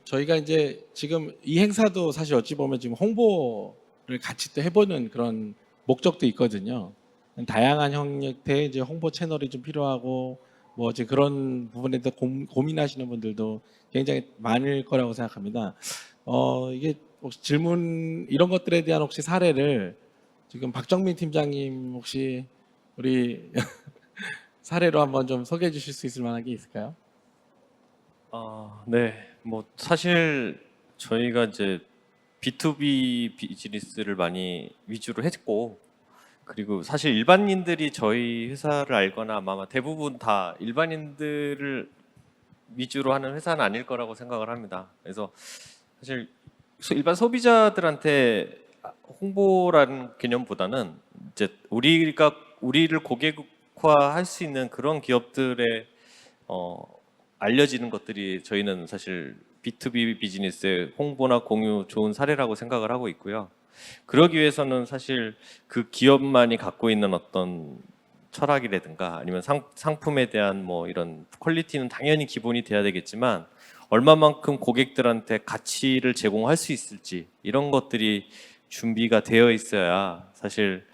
저희가 이제 지금 이 행사도 사실 어찌 보면 지금 홍보를 같이 또 해보는 그런 목적도 있거든요. 다양한 형태의 이제 홍보 채널이 좀 필요하고 뭐 이제 그런 부분에 대해서 고민하시는 분들도 굉장히 많을 거라고 생각합니다. 이게 혹시 질문 이런 것들에 대한 혹시 사례를 지금 박정민 팀장님 혹시 우리 사례로 한번 좀 소개해 주실 수 있을 만한 게 있을까요? 네. 뭐 사실 저희가 이제 B2B 비즈니스를 많이 위주로 했고, 그리고 사실 일반인들이 저희 회사를 알거나 아마 대부분 다 일반인들을 위주로 하는 회사는 아닐 거라고 생각을 합니다. 그래서 사실 일반 소비자들한테 홍보라는 개념보다는 이제 우리를 고객화할 수 있는 그런 기업들의 알려지는 것들이 저희는 사실 B2B 비즈니스의 홍보나 공유 좋은 사례라고 생각을 하고 있고요. 그러기 위해서는 사실 그 기업만이 갖고 있는 어떤 철학이라든가 아니면 상품에 대한 뭐 이런 퀄리티는 당연히 기본이 돼야 되겠지만 얼마만큼 고객들한테 가치를 제공할 수 있을지 이런 것들이 준비가 되어 있어야 사실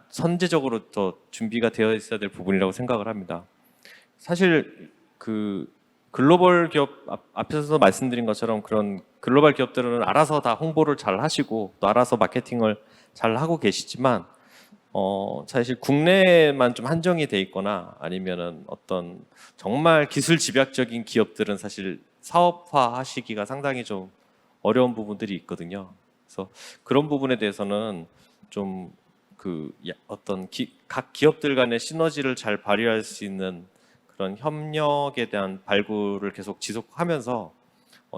선제적으로 더 준비가 되어 있어야 될 부분이라고 생각을 합니다. 사실 그 글로벌 기업 앞에서 말씀드린 것처럼 그런 글로벌 기업들은 알아서 다 홍보를 잘 하시고 또 알아서 마케팅을 잘 하고 계시지만 사실 국내에만 좀 한정이 돼 있거나 아니면은 어떤 정말 기술 집약적인 기업들은 사실 사업화 하시기가 상당히 좀 어려운 부분들이 있거든요. 그래서 그런 부분에 대해서는 좀 각 기업들 간의 시너지를 잘 발휘할 수 있는 그런 협력에 대한 발굴을 계속 지속하면서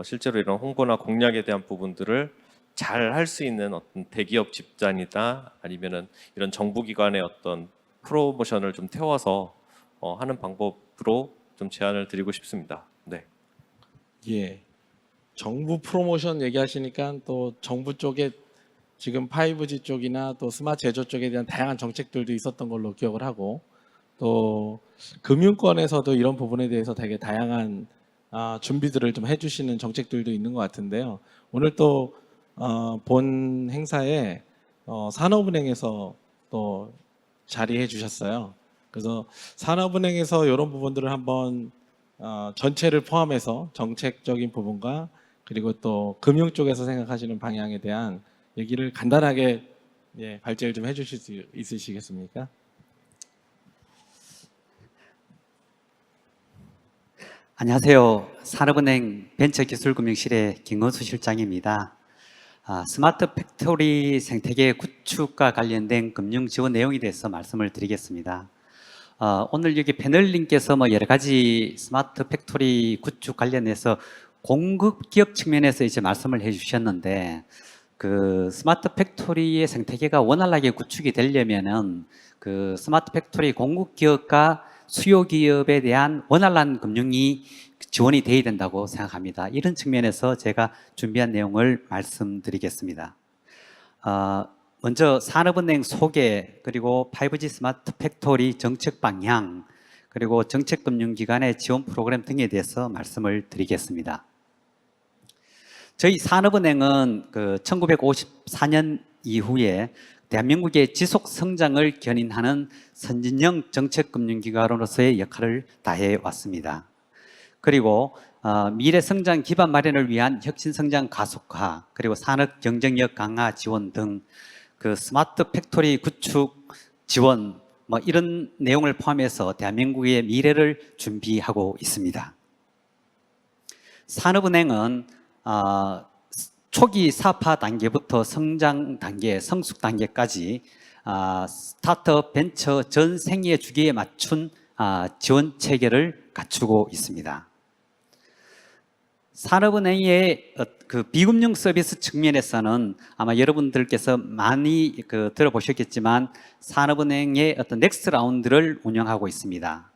실제로 이런 홍보나 공략에 대한 부분들을 잘 할 수 있는 어떤 대기업 집단이다 아니면은 이런 정부기관의 어떤 프로모션을 좀 태워서 하는 방법으로 좀 제안을 드리고 싶습니다. 네. 예. 정부 프로모션 얘기하시니까 또 정부 쪽에 지금 5G 쪽이나 또 스마트 제조 쪽에 대한 다양한 정책들도 있었던 걸로 기억을 하고 또 금융권에서도 이런 부분에 대해서 되게 다양한 준비들을 좀 해주시는 정책들도 있는 것 같은데요. 오늘 또 본 행사에 산업은행에서 또 자리해 주셨어요. 그래서 산업은행에서 이런 부분들을 한번 전체를 포함해서 정책적인 부분과 그리고 또 금융 쪽에서 생각하시는 방향에 대한 얘기를 간단하게 발제를 좀 해주실 수 있으시겠습니까? 안녕하세요. 산업은행 벤처기술금융실의 김건수 실장입니다. 스마트 팩토리 생태계 구축과 관련된 금융 지원 내용에 대해서 말씀을 드리겠습니다. 오늘 여기 패널님께서 뭐 여러 가지 스마트 팩토리 구축 관련해서 공급 기업 측면에서 이제 말씀을 해주셨는데, 그 스마트 팩토리의 생태계가 원활하게 구축이 되려면은 그 스마트 팩토리 공급 기업과 수요 기업에 대한 원활한 금융이 지원이 돼야 된다고 생각합니다. 이런 측면에서 제가 준비한 내용을 말씀드리겠습니다. 먼저 산업은행 소개, 그리고 5G 스마트 팩토리 정책 방향, 그리고 정책금융기관의 지원 프로그램 등에 대해서 말씀을 드리겠습니다. 저희 산업은행은 1954년 이후에 대한민국의 지속 성장을 견인하는 선진형 정책금융기관으로서의 역할을 다해 왔습니다. 그리고 미래 성장 기반 마련을 위한 혁신 성장 가속화, 그리고 산업 경쟁력 강화 지원 등 그 스마트 팩토리 구축 지원 뭐 이런 내용을 포함해서 대한민국의 미래를 준비하고 있습니다. 산업은행은 초기 사업화 단계부터 성장 단계, 성숙 단계까지 스타트업 벤처 전 생애 주기에 맞춘 지원 체계를 갖추고 있습니다. 산업은행의 그 비금융 서비스 측면에서는 아마 여러분들께서 많이 들어보셨겠지만 산업은행의 어떤 넥스트 라운드를 운영하고 있습니다.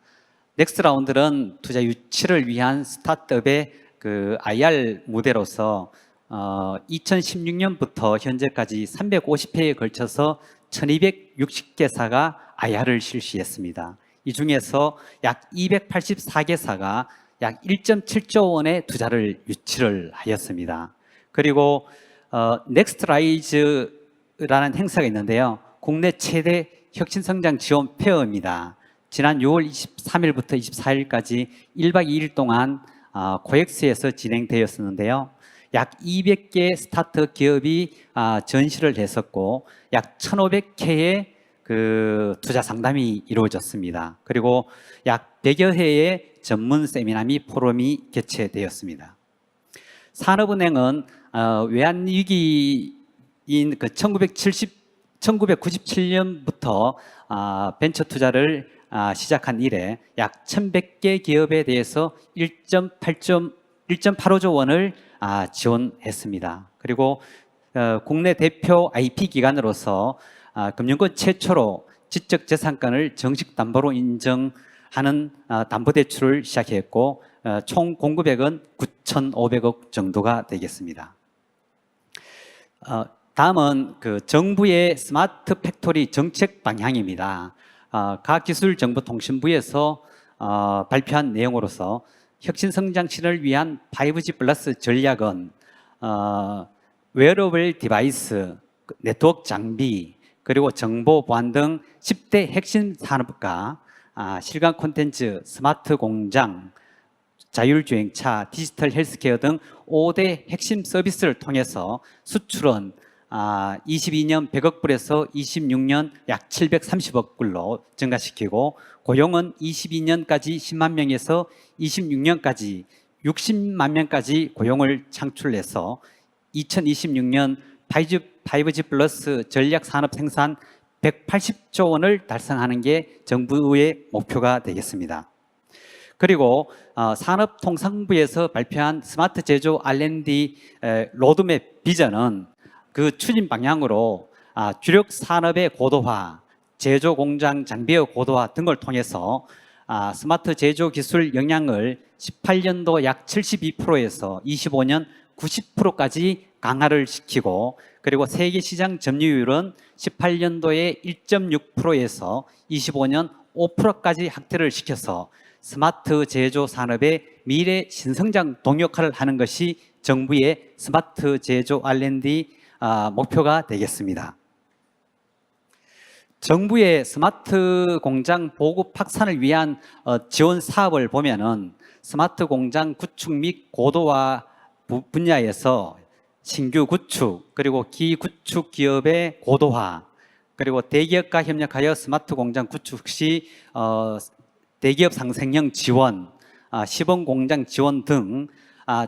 넥스트 라운드는 투자 유치를 위한 스타트업의 그 IR 무대로서 2016년부터 현재까지 350회에 걸쳐서 1260개사가 IR을 실시했습니다. 이 중에서 약 284개사가 약 1.7조 원의 투자를 유치를 하였습니다. 그리고 넥스트라이즈라는 행사가 있는데요. 국내 최대 혁신성장 지원 페어입니다. 지난 6월 23일부터 24일까지 1박 2일 동안 코엑스에서 진행되었었는데요. 약 200개 스타트 기업이 전시를 했었고 약 1,500회의 그 투자 상담이 이루어졌습니다. 그리고 약 100여 회의 전문 세미나 및 포럼이 개최되었습니다. 산업은행은 외환위기인 그 1997년부터 벤처 투자를 시작한 이래 약 1,100개 기업에 대해서 1.85조 원을 지원했습니다. 그리고 국내 대표 IP 기관으로서 금융권 최초로 지적재산권을 정식 담보로 인정하는 담보대출을 시작했고 총 공급액은 9,500억 정도가 되겠습니다. 다음은 그 정부의 스마트 팩토리 정책 방향입니다. 과학기술정보통신부에서 발표한 내용으로서 혁신성장신을 위한 5G 플러스 전략은 웨어러블 디바이스, 네트워크 장비, 그리고 정보 보안 등 10대 핵심 산업과 실감 콘텐츠, 스마트 공장, 자율주행차, 디지털 헬스케어 등 5대 핵심 서비스를 통해서 수출은 22년 100억 불에서 26년 약 730억 불로 증가시키고 고용은 22년까지 10만 명에서 26년까지 60만 명까지 고용을 창출해서 2026년 5G 플러스 전략 산업 생산 180조 원을 달성하는 게 정부의 목표가 되겠습니다. 그리고 산업통상부에서 발표한 스마트 제조 R&D 로드맵 비전은 그 추진 방향으로 주력 산업의 고도화, 제조 공장 장비의 고도화 등을 통해서 스마트 제조 기술 역량을 18년도 약 72%에서 25년 90%까지 강화를 시키고 그리고 세계 시장 점유율은 18년도에 1.6%에서 25년 5%까지 확대를 시켜서 스마트 제조 산업의 미래 신성장 동역할을 하는 것이 정부의 스마트 제조 R&D 목표가 되겠습니다. 정부의 스마트 공장 보급 확산을 위한 지원 사업을 보면은 스마트 공장 구축 및 고도화 분야에서 신규 구축, 그리고 기구축 기업의 고도화, 그리고 대기업과 협력하여 스마트 공장 구축 시 대기업 상생형 지원, 시범 공장 지원 등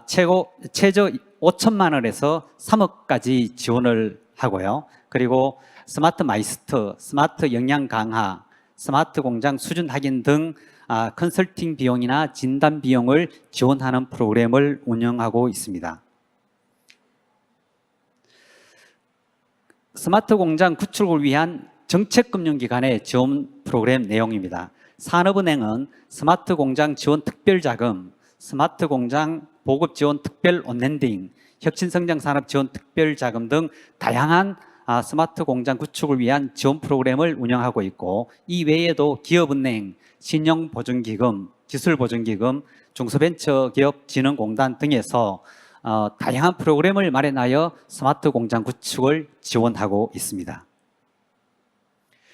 최저 5천만 원에서 3억까지 지원을 하고요. 그리고 스마트 마이스터, 스마트 역량 강화, 스마트 공장 수준 확인 등 컨설팅 비용이나 진단 비용을 지원하는 프로그램을 운영하고 있습니다. 스마트 공장 구축을 위한 정책금융기관의 지원 프로그램 내용입니다. 산업은행은 스마트 공장 지원 특별자금, 스마트 공장 보급 지원 특별 온랜딩, 혁신성장 산업 지원 특별자금 등 다양한 스마트 공장 구축을 위한 지원 프로그램을 운영하고 있고 이 외에도 기업은행, 신용보증기금, 기술보증기금, 중소벤처기업진흥공단 등에서 다양한 프로그램을 마련하여 스마트 공장 구축을 지원하고 있습니다.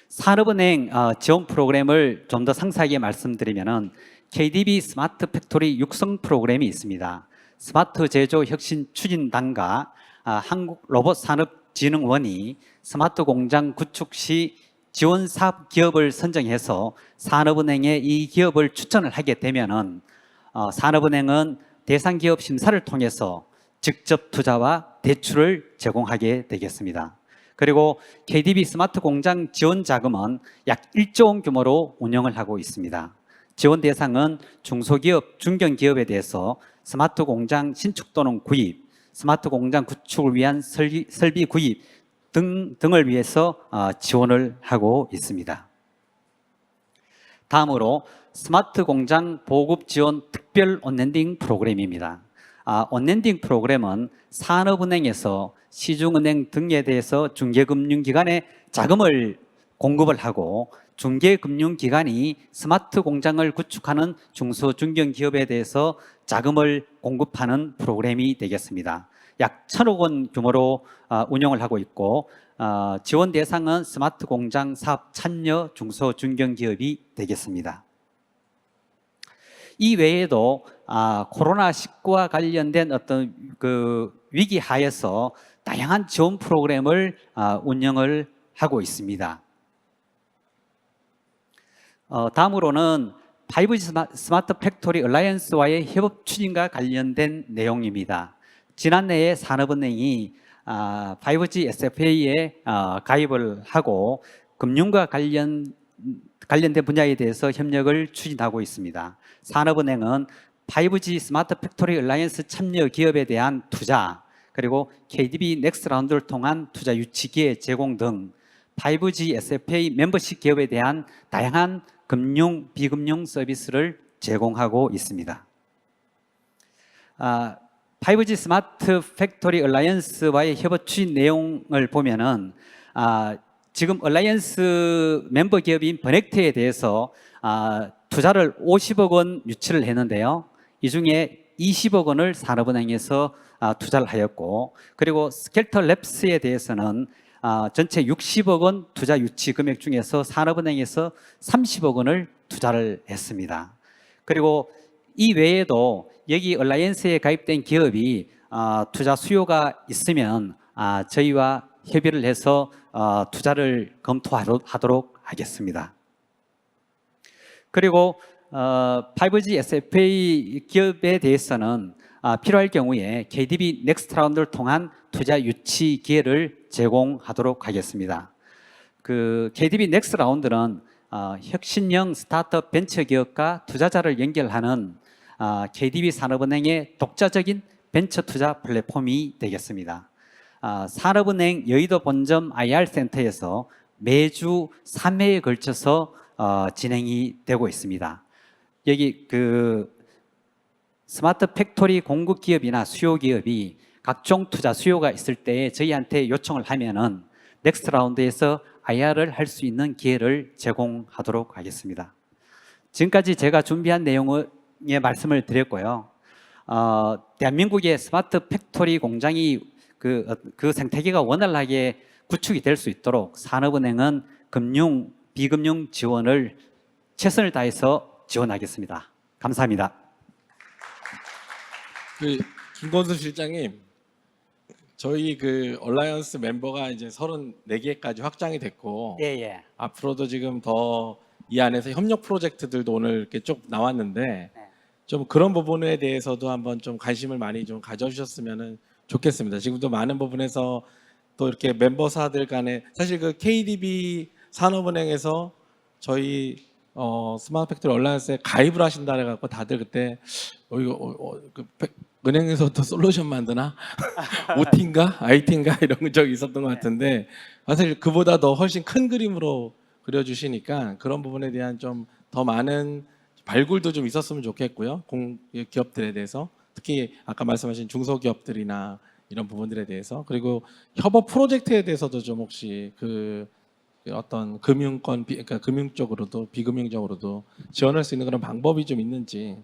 산업은행 지원 프로그램을 좀 더 상세하게 말씀드리면은 KDB 스마트 팩토리 육성 프로그램이 있습니다. 스마트 제조 혁신 추진단과 한국로봇산업진흥원이 스마트 공장 구축 시 지원 사업 기업을 선정해서 산업은행에 이 기업을 추천을 하게 되면은 산업은행은 대상 기업 심사를 통해서 직접 투자와 대출을 제공하게 되겠습니다. 그리고 KDB 스마트 공장 지원 자금은 약 1조 원 규모로 운영을 하고 있습니다. 지원 대상은 중소기업, 중견기업에 대해서 스마트 공장 신축 또는 구입, 스마트 공장 구축을 위한 설비 구입 등을 위해서 지원을 하고 있습니다. 다음으로 스마트 공장 보급 지원 특별 온랜딩 프로그램입니다. 온랜딩 프로그램은 산업은행에서 시중은행 등에 대해서 중개금융기관에 자금을 공급을 하고 중개금융기관이 스마트 공장을 구축하는 중소중견기업에 대해서 자금을 공급하는 프로그램이 되겠습니다. 약 1,000억 원 규모로 운영을 하고 있고 지원 대상은 스마트 공장 사업 참여 중소중견기업이 되겠습니다. 이 외에도 코로나19와 관련된 어떤 그 위기 하에서 다양한 지원 프로그램을 운영을 하고 있습니다. 다음으로는 5G 스마트 팩토리 얼라이언스와의 협업 추진과 관련된 내용입니다. 지난해에 산업은행이 5G SFA에 가입을 하고 금융과 관련된 분야에 대해서 협력을 추진하고 있습니다. 산업은행은 5G 스마트 팩토리 얼라이언스 참여 기업에 대한 투자, 그리고 KDB 넥스트 라운드를 통한 투자 유치 기회 제공 등 5G SFA 멤버십 기업에 대한 다양한 금융, 비금융 서비스를 제공하고 있습니다. 5G 스마트 팩토리 얼라이언스와의 협업 추진 내용을 보면은 지금 얼라이언스 멤버 기업인 버넥트에 대해서 투자를 50억 원 유치를 했는데요. 이 중에 20억 원을 산업은행에서 투자를 하였고, 그리고 스켈터 랩스에 대해서는 전체 60억 원 투자 유치 금액 중에서 산업은행에서 30억 원을 투자를 했습니다. 그리고 이 외에도 여기 얼라이언스에 가입된 기업이 투자 수요가 있으면 저희와 협의를 해서 투자를 검토하도록 하겠습니다. 그리고 5G SFA 기업에 대해서는 필요할 경우에 KDB 넥스트 라운드를 통한 투자 유치 기회를 제공하도록 하겠습니다. 그 KDB 넥스트 라운드는 혁신형 스타트업 벤처 기업과 투자자를 연결하는 KDB 산업은행의 독자적인 벤처 투자 플랫폼이 되겠습니다. 산업은행 여의도 본점 IR센터에서 매주 3회에 걸쳐서 진행이 되고 있습니다. 여기 그 스마트 팩토리 공급 기업이나 수요 기업이 각종 투자 수요가 있을 때 저희한테 요청을 하면은 넥스트 라운드에서 IR을 할 수 있는 기회를 제공하도록 하겠습니다. 지금까지 제가 준비한 내용을 말씀을 드렸고요. 대한민국의 스마트 팩토리 공장이 그 생태계가 원활하게 구축이 될 수 있도록 산업은행은 금융, 비금융 지원을 최선을 다해서 지원하겠습니다. 감사합니다. 김건수 실장님, 저희 그 얼라이언스 멤버가 이제 34개까지 확장이 됐고, 예. 앞으로도 지금 더 이 안에서 협력 프로젝트들도 오늘 이렇게 쭉 나왔는데 좀 그런 부분에 대해서도 한번 좀 관심을 많이 좀 가져주셨으면 좋겠습니다. 지금도 많은 부분에서 또 이렇게 멤버사들 간에 사실 그 KDB 산업은행에서 저희 스마트 팩토리 얼라이언스에 가입을 하신다 해갖고 다들 그때 은행에서 또 솔루션 만드나 OT인가 IT인가 이런 적이 있었던 것 같은데 사실 그보다 더 훨씬 큰 그림으로 그려주시니까 그런 부분에 대한 좀 더 많은 발굴도 좀 있었으면 좋겠고요. 기업들에 대해서 특히 아까 말씀하신 중소기업들이나 이런 부분들에 대해서, 그리고 협업 프로젝트에 대해서도 좀 혹시 그 어떤 금융권, 그러니까 금융 쪽으로도 비금융적으로도 지원할 수 있는 그런 방법이 좀 있는지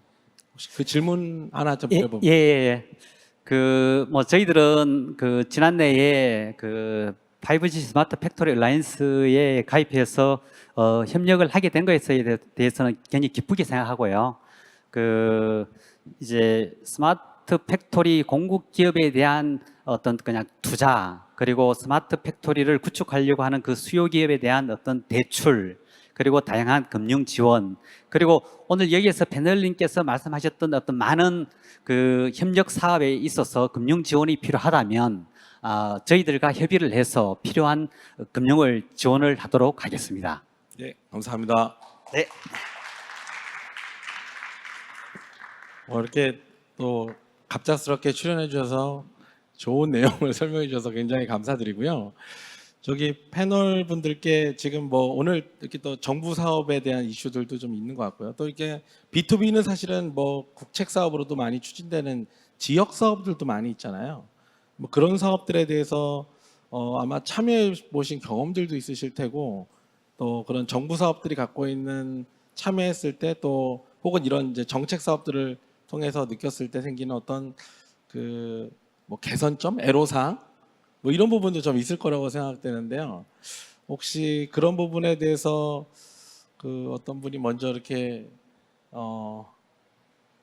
혹시 그 질문 하나 좀 드려볼까요? 예. 그 뭐 저희들은 그 지난해에 그 5G 스마트 팩토리 얼라이언스에 가입해서 협력을 하게 된 것에 대해서는 굉장히 기쁘게 생각하고요. 그 이제 스마트 팩토리 공급 기업에 대한 어떤 그냥 투자, 그리고 스마트 팩토리를 구축하려고 하는 그 수요 기업에 대한 어떤 대출, 그리고 다양한 금융 지원, 그리고 오늘 여기에서 패널님께서 말씀하셨던 어떤 많은 그 협력 사업에 있어서 금융 지원이 필요하다면 저희들과 협의를 해서 필요한 금융을 지원을 하도록 하겠습니다. 네, 감사합니다. 네. 이렇게 또 갑작스럽게 출연해 주셔서 좋은 내용을 설명해 주셔서 굉장히 감사드리고요. 저기 패널 분들께 지금 뭐 오늘 이렇게 또 정부 사업에 대한 이슈들도 좀 있는 것 같고요. 또 이렇게 B2B는 사실은 뭐 국책 사업으로도 많이 추진되는 지역 사업들도 많이 있잖아요. 뭐 그런 사업들에 대해서 아마 참여해 보신 경험들도 있으실 테고, 또 그런 정부 사업들이 갖고 있는 참여했을 때 또 혹은 이런 이제 정책 사업들을 통해서 느꼈을 때 생기는 어떤 그 뭐 개선점, 애로사항 뭐 이런 부분도 좀 있을 거라고 생각되는데요. 혹시 그런 부분에 대해서 그 어떤 분이 먼저 이렇게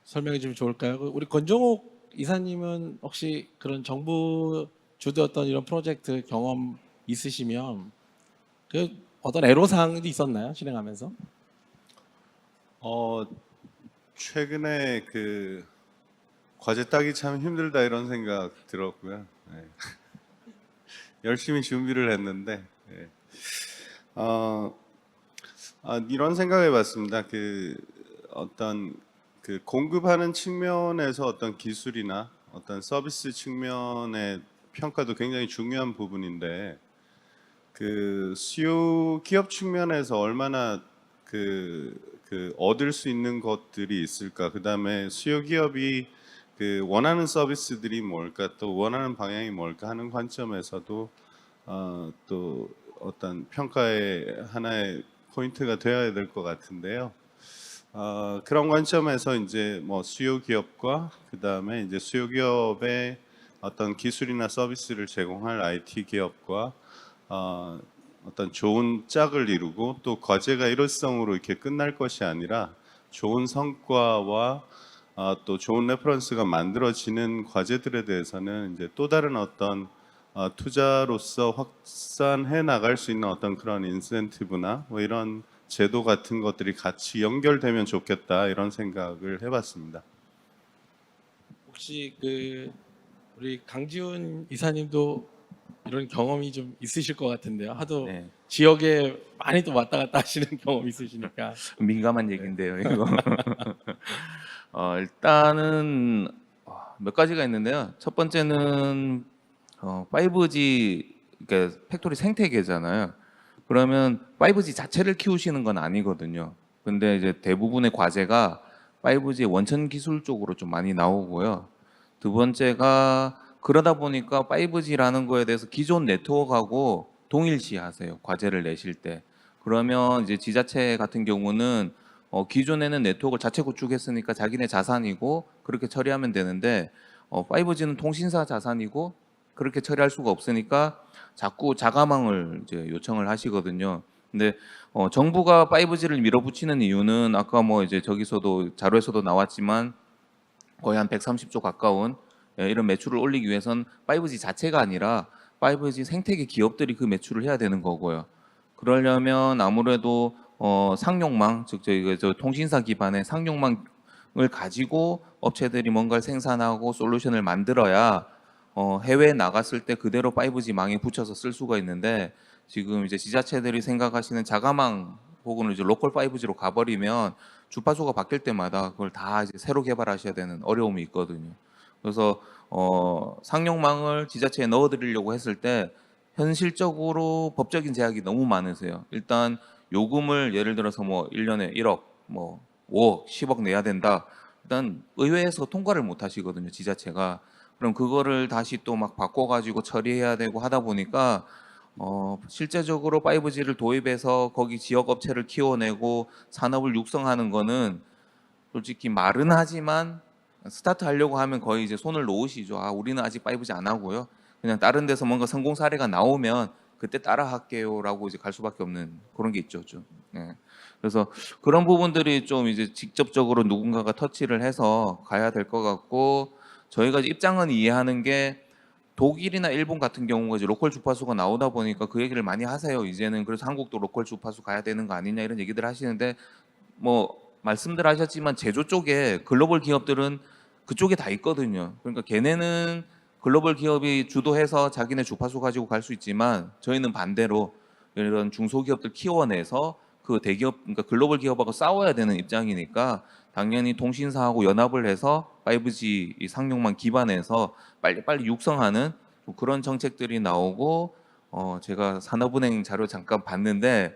설명해 주면 좋을까요? 우리 권종욱 이사님은 혹시 그런 정부 주도했던 이런 프로젝트 경험 있으시면 그 어떤 애로사항이 있었나요? 진행하면서? 최근에 그 과제 따기 참 힘들다 이런 생각 들었고요. 네. 열심히 준비를 했는데 네. 이런 생각해봤습니다. 그 어떤 그 공급하는 측면에서 어떤 기술이나 어떤 서비스 측면의 평가도 굉장히 중요한 부분인데 그 수요 기업 측면에서 얼마나 그 얻을 수 있는 것들이 있을까? 그 다음에 수요 기업이 그 원하는 서비스들이 뭘까? 또 원하는 방향이 뭘까 하는 관점에서도 또 어떤 평가의 하나의 포인트가 되어야 될 것 같은데요. 그런 관점에서 이제 뭐 수요 기업과 그 다음에 이제 수요 기업의 어떤 기술이나 서비스를 제공할 IT 기업과 어떤 좋은 짝을 이루고 또 과제가 일회성으로 이렇게 끝날 것이 아니라 좋은 성과와 또 좋은 레퍼런스가 만들어지는 과제들에 대해서는 이제 또 다른 어떤 투자로서 확산해 나갈 수 있는 어떤 그런 인센티브나 뭐 이런 제도 같은 것들이 같이 연결되면 좋겠다 이런 생각을 해봤습니다. 혹시 그 우리 강지훈 이사님도 이런 경험이 좀 있으실 것 같은데요. 하도 네, 지역에 많이 또 왔다 갔다 하시는 경험이 있으시니까. 민감한 얘기인데요, 이거. 일단은 몇 가지가 있는데요. 첫 번째는 5G, 그러니까 팩토리 생태계잖아요. 그러면 5G 자체를 키우시는 건 아니거든요. 근데 이제 대부분의 과제가 5G 원천 기술 쪽으로 좀 많이 나오고요. 두 번째가 그러다 보니까 5G라는 거에 대해서 기존 네트워크하고 동일시하세요. 과제를 내실 때. 그러면 이제 지자체 같은 경우는 기존에는 네트워크를 자체 구축했으니까 자기네 자산이고 그렇게 처리하면 되는데 5G는 통신사 자산이고 그렇게 처리할 수가 없으니까 자꾸 자가망을 이제 요청을 하시거든요. 근데 정부가 5G를 밀어붙이는 이유는 아까 뭐 이제 저기서도 자료에서도 나왔지만 거의 한 130조 가까운 이런 매출을 올리기 위해선 5G 자체가 아니라 5G 생태계 기업들이 그 매출을 해야 되는 거고요. 그러려면 아무래도 상용망, 즉 저 통신사 기반의 상용망을 가지고 업체들이 뭔가를 생산하고 솔루션을 만들어야 해외에 나갔을 때 그대로 5G 망에 붙여서 쓸 수가 있는데 지금 이제 지자체들이 생각하시는 자가망 혹은 이제 로컬 5G로 가버리면 주파수가 바뀔 때마다 그걸 다 이제 새로 개발하셔야 되는 어려움이 있거든요. 그래서 상용망을 지자체에 넣어드리려고 했을 때 현실적으로 법적인 제약이 너무 많으세요. 일단 요금을 예를 들어서 뭐 1년에 1억, 뭐 5억, 10억 내야 된다. 일단 의회에서 통과를 못 하시거든요, 지자체가. 그럼 그거를 다시 또 막 바꿔가지고 처리해야 되고 하다 보니까 실제적으로 5G를 도입해서 거기 지역 업체를 키워내고 산업을 육성하는 거는 솔직히 말은 하지만 스타트 하려고 하면 거의 이제 손을 놓으시죠. 우리는 아직 5G 안 하고요. 그냥 다른 데서 뭔가 성공 사례가 나오면 그때 따라 할게요라고 이제 갈 수밖에 없는 그런 게 있죠, 좀. 예. 그래서 그런 부분들이 좀 이제 직접적으로 누군가가 터치를 해서 가야 될 것 같고 저희가 입장은 이해하는 게 독일이나 일본 같은 경우가 이제 로컬 주파수가 나오다 보니까 그 얘기를 많이 하세요. 이제는 그래서 한국도 로컬 주파수 가야 되는 거 아니냐 이런 얘기들 하시는데 뭐 말씀들 하셨지만 제조 쪽에 글로벌 기업들은 그쪽에 다 있거든요. 그러니까 걔네는 글로벌 기업이 주도해서 자기네 주파수 가지고 갈 수 있지만 저희는 반대로 이런 중소기업들 키워내서 그 대기업, 그러니까 글로벌 기업하고 싸워야 되는 입장이니까 당연히 통신사하고 연합을 해서 5G 이 상용망 기반에서 빨리빨리 육성하는 그런 정책들이 나오고 제가 산업은행 자료 잠깐 봤는데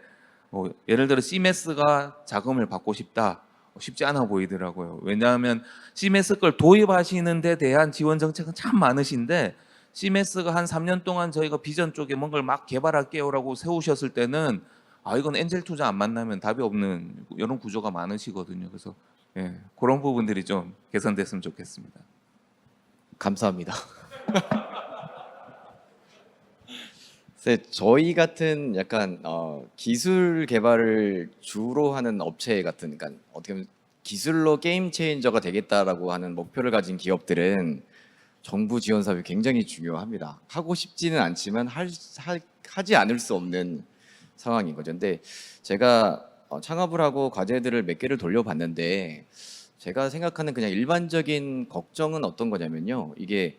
예를 들어 CMS가 자금을 받고 싶다. 쉽지 않아 보이더라고요. 왜냐하면 CMS 걸 도입하시는 데 대한 지원 정책은 참 많으신데 CMS가 한 3년 동안 저희가 비전 쪽에 뭔가를 막 개발할게요라고 세우셨을 때는 아 이건 엔젤 투자 안 만나면 답이 없는 이런 구조가 많으시거든요. 그래서 예, 그런 부분들이 좀 개선됐으면 좋겠습니다. 감사합니다. 네, 저희 같은 약간 기술 개발을 주로 하는 업체 같은, 그러니까 어떻게 보면 기술로 게임 체인저가 되겠다라고 하는 목표를 가진 기업들은 정부 지원 사업이 굉장히 중요합니다. 하고 싶지는 않지만 하지 않을 수 없는 상황인 거죠. 근데 제가 창업을 하고 과제들을 몇 개를 돌려봤는데 제가 생각하는 그냥 일반적인 걱정은 어떤 거냐면요. 이게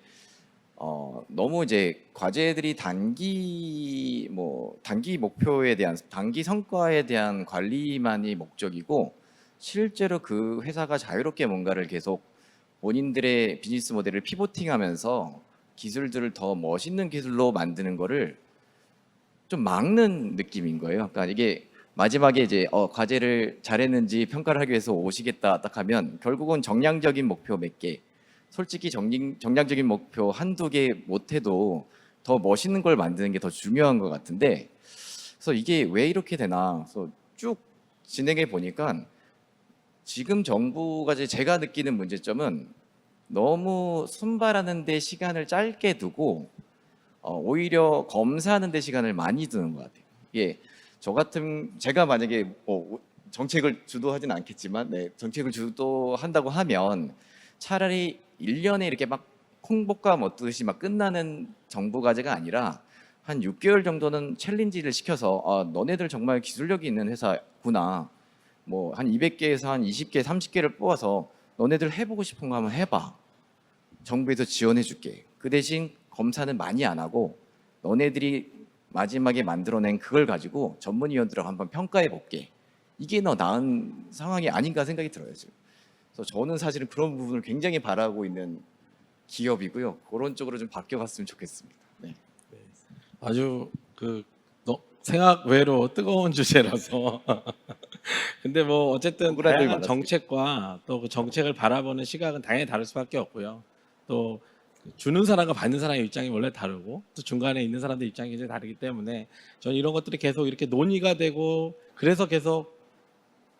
너무 이제 과제들이 단기 목표에 대한 단기 성과에 대한 관리만이 목적이고 실제로 그 회사가 자유롭게 뭔가를 계속 본인들의 비즈니스 모델을 피보팅하면서 기술들을 더 멋있는 기술로 만드는 거를 좀 막는 느낌인 거예요. 그러니까 이게 마지막에 이제 과제를 잘했는지 평가를 하기 위해서 오시겠다 딱 하면 결국은 정량적인 목표 몇 개, 솔직히 정량적인 목표 한두 개 못해도 더 멋있는 걸 만드는 게 더 중요한 것 같은데, 그래서 이게 왜 이렇게 되나, 그래서 쭉 진행해 보니까 지금 정부가 이제 제가 느끼는 문제점은 너무 손발하는 데 시간을 짧게 두고 오히려 검사하는 데 시간을 많이 두는 것 같아요. 이게 제가 만약에 정책을 주도하진 않겠지만 정책을 주도한다고 하면 차라리 1년에 이렇게 막 콩볶아 먹듯이 막 끝나는 정부 과제가 아니라 한 6개월 정도는 챌린지를 시켜서 너네들 정말 기술력이 있는 회사구나, 뭐 한 200개에서 한 20개, 30개를 뽑아서 너네들 해보고 싶은 거 한번 해봐. 정부에서 지원해 줄게. 그 대신 검사는 많이 안 하고 너네들이 마지막에 만들어낸 그걸 가지고 전문위원들하고 한번 평가해 볼게. 이게 더 나은 상황이 아닌가 생각이 들어요, 지금. 그래서 저는 사실은 그런 부분을 굉장히 바라고 있는 기업이고요. 그런 쪽으로 좀 바뀌어갔으면 좋겠습니다. 네. 아주 생각 외로 뜨거운 주제라서. 근데 뭐 어쨌든 억울할 때가 다양한 많았어요. 정책과 또 그 정책을 바라보는 시각은 당연히 다를 수밖에 없고요. 또 주는 사람과 받는 사람의 입장이 원래 다르고 또 중간에 있는 사람들 입장이 이제 다르기 때문에 저는 이런 것들이 계속 이렇게 논의가 되고 그래서 계속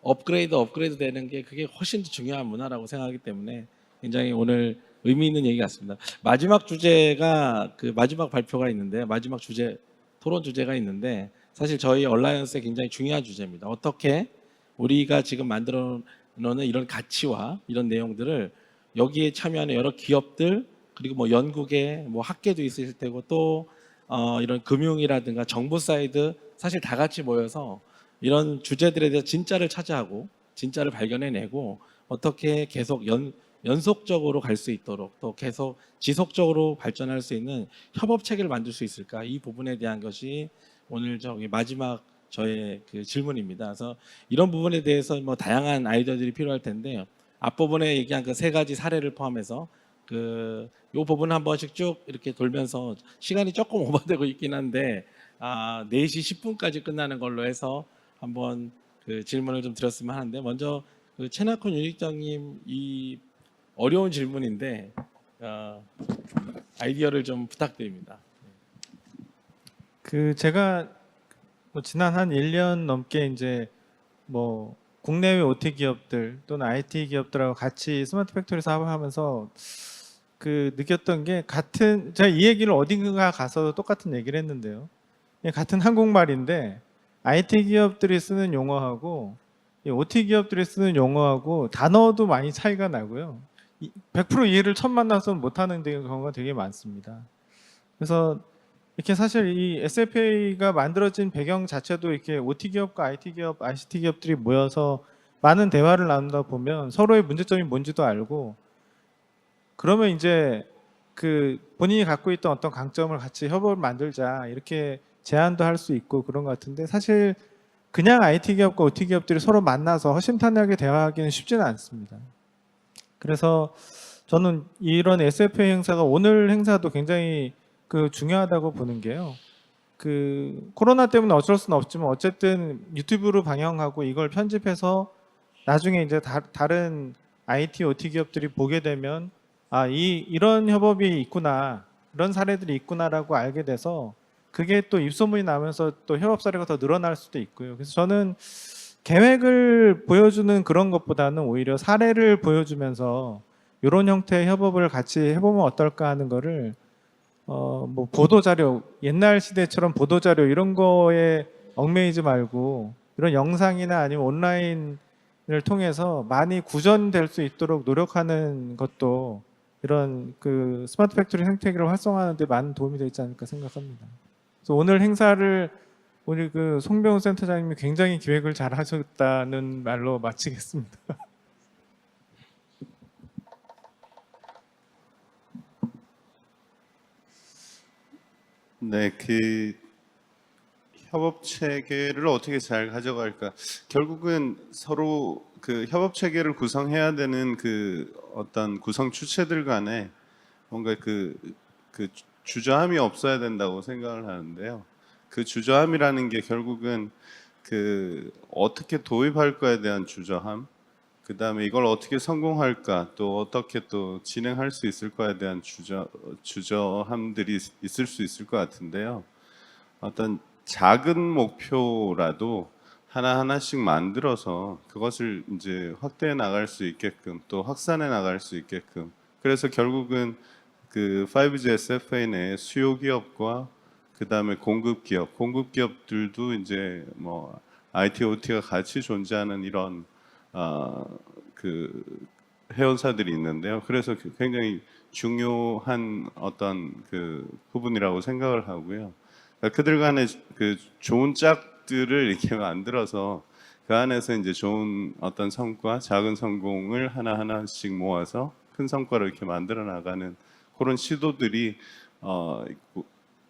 업그레이드 되는 게 그게 훨씬 더 중요한 문화라고 생각하기 때문에 굉장히 오늘 의미 있는 얘기 같습니다. 마지막 주제가 그 마지막 발표가 있는데 마지막 주제 토론 주제가 있는데 사실 저희 얼라이언스의 굉장히 중요한 주제입니다. 어떻게 우리가 지금 만들어 놓는 이런 가치와 이런 내용들을 여기에 참여하는 여러 기업들 그리고 뭐 연구계 뭐 학계도 있을 테고 또 이런 금융이라든가 정부 사이드 사실 다 같이 모여서 이런 주제들에 대해서 진짜를 찾아하고 진짜를 발견해내고 어떻게 계속 연속적으로 갈 수 있도록 또 계속 지속적으로 발전할 수 있는 협업 체계를 만들 수 있을까, 이 부분에 대한 것이 오늘 저기 마지막 저의 그 질문입니다. 그래서 이런 부분에 대해서 뭐 다양한 아이디어들이 필요할 텐데 앞부분에 얘기한 그 세 가지 사례를 포함해서 요 부분 한 번씩 쭉 이렇게 돌면서 시간이 조금 오버되고 있긴 한데 4시 10분까지 끝나는 걸로 해서 한번 그 질문을 좀 드렸으면 하는데, 먼저 그 채나콘 윤익장님, 이 어려운 질문인데 아이디어를 좀 부탁드립니다. 제가 뭐 지난 한 1년 넘게 이제 뭐 국내외 OT 기업들 또는 IT 기업들하고 같이 스마트 팩토리 사업을 하면서 느꼈던 게, 제가 이 얘기를 어딘가 가서 똑같은 얘기를 했는데요. 같은 한국말인데 IT 기업들이 쓰는 용어하고 이 OT 기업들이 쓰는 용어하고 단어도 많이 차이가 나고요. 100% 이해를 처음 만나서 못하는 경우가 되게 많습니다. 그래서 이렇게 사실 이 SFA가 만들어진 배경 자체도 이렇게 OT 기업과 IT 기업, ICT 기업들이 모여서 많은 대화를 나누다 보면 서로의 문제점이 뭔지도 알고, 그러면 이제 본인이 갖고 있던 어떤 강점을 같이 협업을 만들자 이렇게 제안도 할 수 있고 그런 것 같은데, 사실 그냥 IT 기업과 OT 기업들이 서로 만나서 허심탄회하게 대화하기는 쉽지는 않습니다. 그래서 저는 이런 SFA 행사가, 오늘 행사도 굉장히 중요하다고 보는 게요. 코로나 때문에 어쩔 수는 없지만 어쨌든 유튜브로 방영하고 이걸 편집해서 나중에 이제 다른 IT, OT 기업들이 보게 되면 이런 협업이 있구나, 이런 사례들이 있구나라고 알게 돼서 그게 또 입소문이 나면서 또 협업 사례가 더 늘어날 수도 있고요. 그래서 저는 계획을 보여주는 그런 것보다는 오히려 사례를 보여주면서 이런 형태의 협업을 같이 해보면 어떨까 하는 거를 뭐 보도자료, 옛날 시대처럼 보도자료 이런 거에 얽매이지 말고 이런 영상이나 아니면 온라인을 통해서 많이 구전될 수 있도록 노력하는 것도 이런 그 스마트 팩토리 생태계를 활성화하는 데 많은 도움이 되지 않을까 생각합니다. 그래서 오늘 행사를 우리 그 송병우 센터장님이 굉장히 기획을 잘 하셨다는 말로 마치겠습니다. 네, 그 협업 체계를 어떻게 잘 가져갈까? 결국은 서로 그 협업 체계를 구성해야 되는 그 어떤 구성 주체들 간에 뭔가 그 주저함이 없어야 된다고 생각을 하는데요. 그 주저함이라는 게 결국은 그 어떻게 도입할 거에 대한 주저함, 그 다음에 이걸 어떻게 성공할까, 또 어떻게 또 진행할 수 있을 거에 대한 주저함들이 있을 수 있을 것 같은데요. 어떤 작은 목표라도 하나하나씩 만들어서 그것을 이제 확대해 나갈 수 있게끔 또 확산해 나갈 수 있게끔, 그래서 결국은 그 5G SFA 내 수요 기업과 그 다음에 공급 기업들도 이제 뭐 IT, OT가 같이 존재하는 이런 그 회원사들이 있는데요. 그래서 굉장히 중요한 어떤 그 부분이라고 생각을 하고요. 그러니까 그들 간의 그 좋은 짝들을 이렇게 만들어서 그 안에서 이제 좋은 어떤 성과, 작은 성공을 하나하나씩 모아서 큰 성과를 이렇게 만들어 나가는 그런 시도들이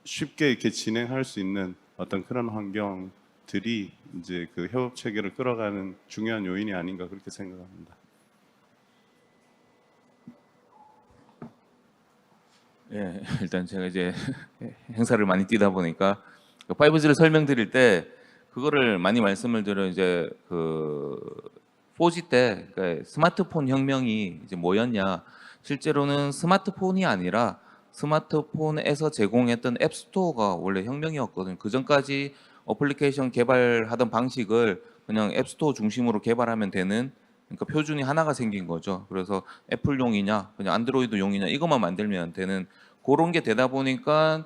쉽게 이렇게 진행할 수 있는 어떤 그런 환경들이 이제 그 협업 체계를 끌어가는 중요한 요인이 아닌가 그렇게 생각합니다. 예, 일단 제가 이제 행사를 많이 뛰다 보니까 5G를 설명드릴 때 그거를 많이 말씀을 드려 이제 그 4G 때 그러니까 스마트폰 혁명이 이제 뭐였냐? 실제로는 스마트폰이 아니라 스마트폰에서 제공했던 앱스토어가 원래 혁명이었거든요. 그 전까지 어플리케이션 개발하던 방식을 그냥 앱스토어 중심으로 개발하면 되는, 그러니까 표준이 하나가 생긴 거죠. 그래서 애플용이냐 그냥 안드로이드용이냐 이것만 만들면 되는 그런 게 되다 보니까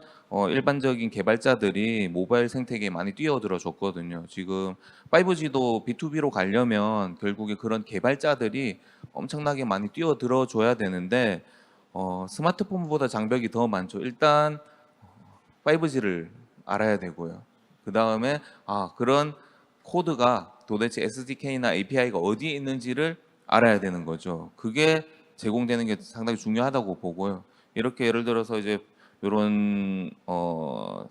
일반적인 개발자들이 모바일 생태계에 많이 뛰어들어 줬거든요. 지금 5G도 B2B로 가려면 결국에 그런 개발자들이 엄청나게 많이 뛰어들어 줘야 되는데 스마트폰보다 장벽이 더 많죠. 일단 5G를 알아야 되고요. 그 다음에 그런 코드가 도대체 SDK나 API가 어디에 있는지를 알아야 되는 거죠. 그게 제공되는 게 상당히 중요하다고 보고요. 이렇게 예를 들어서 이제 이런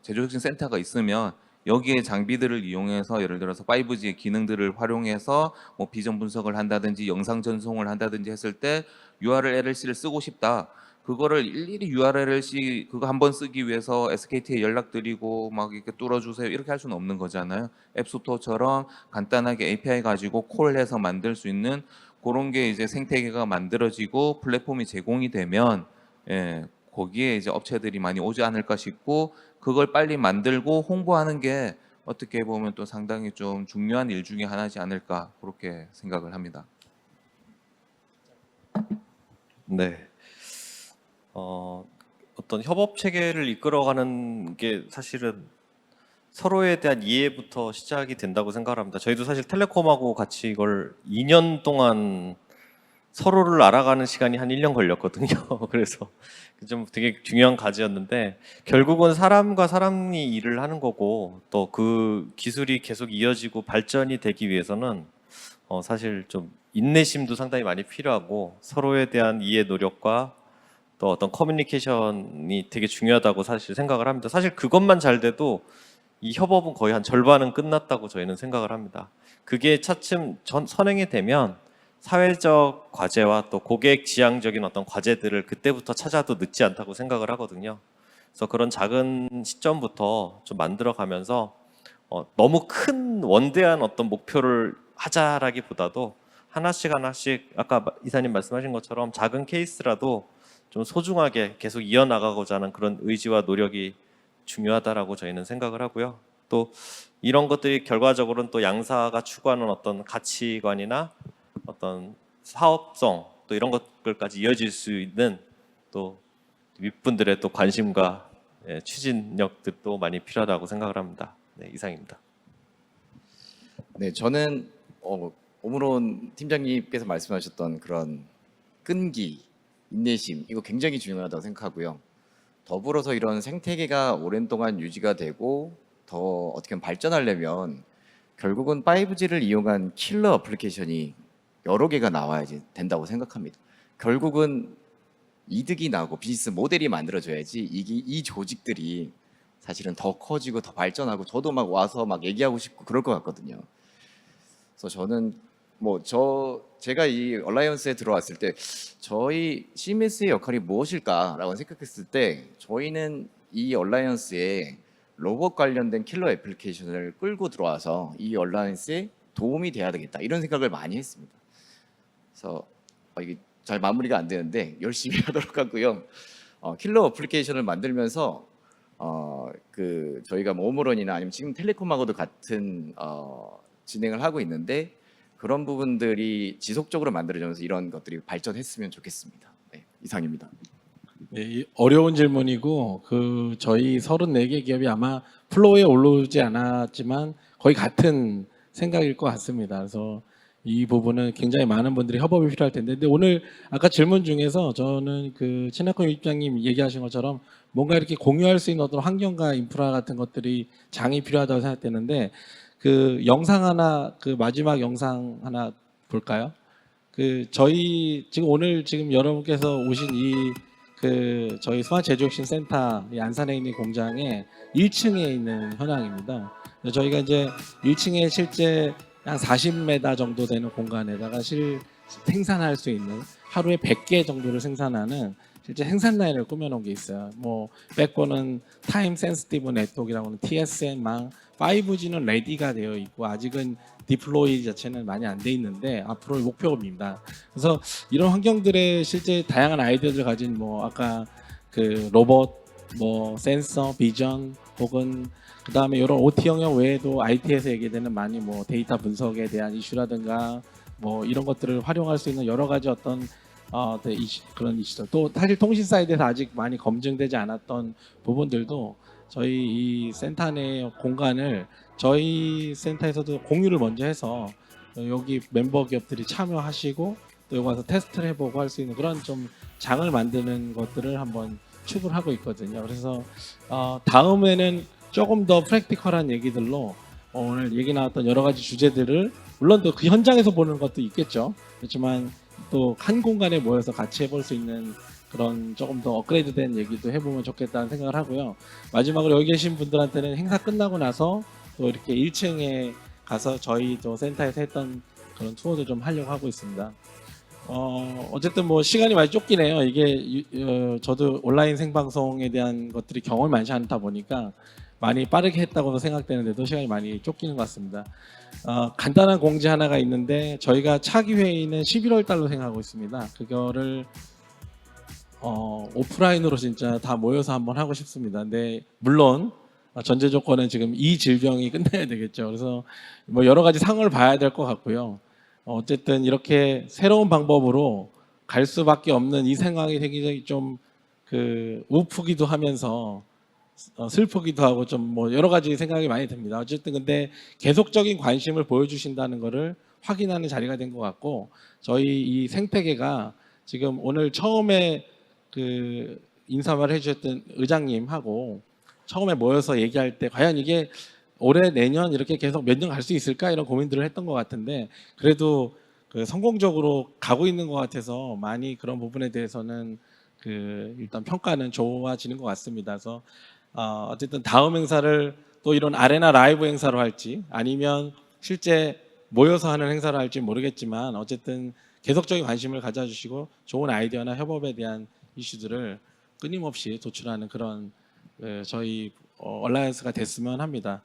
제조혁신 센터가 있으면 여기에 장비들을 이용해서 예를 들어서 5G의 기능들을 활용해서 뭐 비전 분석을 한다든지 영상 전송을 한다든지 했을 때 URLC를 쓰고 싶다. 그거를 일일이 URLC 그거 한번 쓰기 위해서 SKT에 연락드리고 막 이렇게 뚫어주세요 이렇게 할 수는 없는 거잖아요. 앱스토어처럼 간단하게 API 가지고 콜해서 만들 수 있는 그런 게 이제 생태계가 만들어지고 플랫폼이 제공이 되면 거기에 이제 업체들이 많이 오지 않을까 싶고, 그걸 빨리 만들고 홍보하는 게 어떻게 보면 또 상당히 좀 중요한 일 중에 하나지 않을까 그렇게 생각을 합니다. 네. 어떤 협업 체계를 이끌어가는 게 사실은 서로에 대한 이해부터 시작이 된다고 생각을 합니다. 저희도 사실 텔레콤하고 같이 이걸 2년 동안 서로를 알아가는 시간이 한 1년 걸렸거든요. 그래서 좀 되게 중요한 과제였는데 결국은 사람과 사람이 일을 하는 거고 또 그 기술이 계속 이어지고 발전이 되기 위해서는 사실 좀 인내심도 상당히 많이 필요하고 서로에 대한 이해 노력과 또 어떤 커뮤니케이션이 되게 중요하다고 사실 생각을 합니다. 사실 그것만 잘 돼도 이 협업은 거의 한 절반은 끝났다고 저희는 생각을 합니다. 그게 차츰 선행이 되면 사회적 과제와 또 고객 지향적인 어떤 과제들을 그때부터 찾아도 늦지 않다고 생각을 하거든요. 그래서 그런 작은 시점부터 좀 만들어가면서 너무 큰 원대한 어떤 목표를 하자라기보다도 하나씩 아까 이사님 말씀하신 것처럼 작은 케이스라도 좀 소중하게 계속 이어나가고자 하는 그런 의지와 노력이 중요하다라고 저희는 생각을 하고요. 또 이런 것들이 결과적으로는 또 양사가 추구하는 어떤 가치관이나 어떤 사업성 또 이런 것들까지 이어질 수 있는 또 윗분들의 또 관심과 추진력들도 많이 필요하다고 생각을 합니다. 네, 이상입니다. 네, 저는 오므론 팀장님께서 말씀하셨던 그런 끈기, 인내심 이거 굉장히 중요하다고 생각하고요. 더불어서 이런 생태계가 오랜 동안 유지가 되고 더 어떻게 보면 발전하려면 결국은 5G를 이용한 킬러 어플리케이션이 여러 개가 나와야지 된다고 생각합니다. 결국은 이득이 나고 비즈니스 모델이 만들어져야지 이 조직들이 사실은 더 커지고 더 발전하고 저도 막 와서 막 얘기하고 싶고 그럴 것 같거든요. 그래서 저는 제가 이 얼라이언스에 들어왔을 때 저희 CMS의 역할이 무엇일까라고 생각했을 때 저희는 이 얼라이언스에 로봇 관련된 킬러 애플리케이션을 끌고 들어와서 이 얼라이언스에 도움이 돼야 되겠다 이런 생각을 많이 했습니다. 그래서 이게 잘 마무리가 안 되는데 열심히 하도록 하고요. 킬러 애플리케이션을 만들면서 저희가 오므론이나 아니면 지금 텔레콤하고도 같은 진행을 하고 있는데 그런 부분들이 지속적으로 만들어지면서 이런 것들이 발전했으면 좋겠습니다. 네, 이상입니다. 네, 이 어려운 질문이고 저희 34개 기업이 아마 플로우에 올라오지 않았지만 거의 같은 생각일 것 같습니다. 그래서 이 부분은 굉장히 많은 분들이 협업이 필요할 텐데, 근데 오늘 아까 질문 중에서 저는 친학권 입장님 얘기하신 것처럼 뭔가 이렇게 공유할 수 있는 어떤 환경과 인프라 같은 것들이 장이 필요하다고 생각되는데 영상 하나 마지막 영상 하나 볼까요? 저희 오늘 여러분께서 오신 저희 스마트 제조혁신 센터 이 안산에 있는 공장의 1층에 있는 현황입니다. 저희가 이제 1층에 실제 한 40m 정도 되는 공간에다가 생산할 수 있는 하루에 100개 정도를 생산하는 실제 생산 라인을 꾸며놓은 게 있어요. 백본은 타임 센시티브 네트워크라고 하는 TSN망 5G는 레디가 되어 있고 아직은 디플로이 자체는 많이 안 돼 있는데 앞으로의 목표입니다. 그래서 이런 환경들의 실제 다양한 아이디어를 가진 아까 로봇, 센서, 비전 혹은 그다음에 이런 OT 영역 외에도 IT에서 얘기되는 많이 데이터 분석에 대한 이슈라든가 이런 것들을 활용할 수 있는 여러 가지 어떤 그런 이슈들 또 사실 통신 사이드에서 아직 많이 검증되지 않았던 부분들도 저희 이 센터 내 공간을 저희 센터에서도 공유를 먼저 해서 여기 멤버 기업들이 참여하시고 또 여기 와서 테스트를 해보고 할 수 있는 그런 좀 장을 만드는 것들을 한번 추구를 하고 있거든요. 그래서 다음에는 조금 더 프랙티컬한 얘기들로 오늘 얘기 나왔던 여러 가지 주제들을 물론 또 그 현장에서 보는 것도 있겠죠. 그렇지만 또 한 공간에 모여서 같이 해볼 수 있는 그런 조금 더 업그레이드된 얘기도 해보면 좋겠다는 생각을 하고요. 마지막으로 여기 계신 분들한테는 행사 끝나고 나서 또 이렇게 1층에 가서 저희 또 센터에서 했던 그런 투어도 좀 하려고 하고 있습니다. 어쨌든 시간이 많이 쫓기네요. 이게 저도 온라인 생방송에 대한 것들이 경험이 많지 않다 보니까 많이 빠르게 했다고 생각되는데도 시간이 많이 쫓기는 것 같습니다. 간단한 공지 하나가 있는데 저희가 차기 회의는 11월 달로 생각하고 있습니다. 그거를 오프라인으로 진짜 다 모여서 한번 하고 싶습니다. 근데 물론 전제 조건은 지금 이 질병이 끝나야 되겠죠. 그래서 여러 가지 상황을 봐야 될 것 같고요. 어쨌든 이렇게 새로운 방법으로 갈 수밖에 없는 이 상황이 굉장히 좀 우프기도 하면서 슬프기도 하고 좀 여러 가지 생각이 많이 듭니다. 어쨌든 근데 계속적인 관심을 보여주신다는 것을 확인하는 자리가 된 것 같고 저희 이 생태계가 지금 오늘 처음에 인사말 해주셨던 의장님하고 처음에 모여서 얘기할 때 과연 이게 올해 내년 이렇게 계속 몇 년 갈 수 있을까 이런 고민들을 했던 것 같은데 그래도 성공적으로 가고 있는 것 같아서 많이 그런 부분에 대해서는 일단 평가는 좋아지는 것 같습니다. 그래서 어쨌든 다음 행사를 또 이런 아레나 라이브 행사로 할지 아니면 실제 모여서 하는 행사를 할지 모르겠지만 어쨌든 계속적인 관심을 가져주시고 좋은 아이디어나 협업에 대한 이슈들을 끊임없이 도출하는 그런 저희 얼라이언스가 됐으면 합니다.